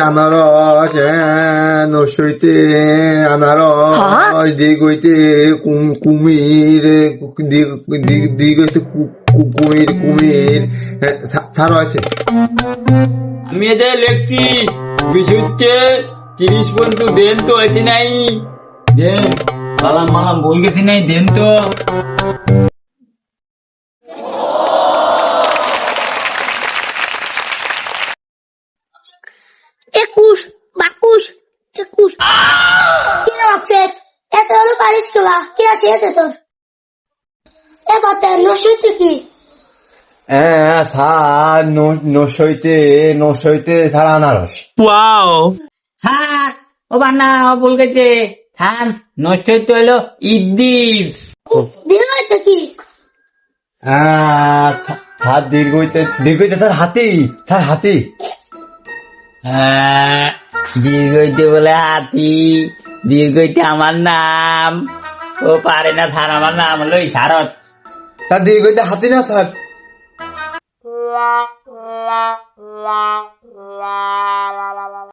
আনারস, নসইতে আনারস, দিক হইতে কুমির, দিক হইতে কুমির, ছাড়ো আছে। আমি এটা লিখছি 20 পর্যন্ত দেন তো আছে নাই, দেন মালাম মালাম বই গেছি নাই, দেন তো। 21, 22, 21। কিরা বাচ্চা এত হলো পারিস কেবা কিরা শেষ তোর এ বাচ্চা নসইতে কি স্যার, নসইতে স্যার আনারস। থাক ও বান্না বল গেছে, থান নষ্ট হইতে হইলো ইদ্দিস। দিল হয়তো কি স্যার দীর্ঘইতে স্যার হাতি, স্যার হাতি। হ্যাঁ, দীর্ঘইতে বলে হাতি, দীর্ঘইতে আমার নাম, ও পারে না থান, আমার নাম হলো ইশারত। স্যার দীর্ঘইতে হাতি না স্যার।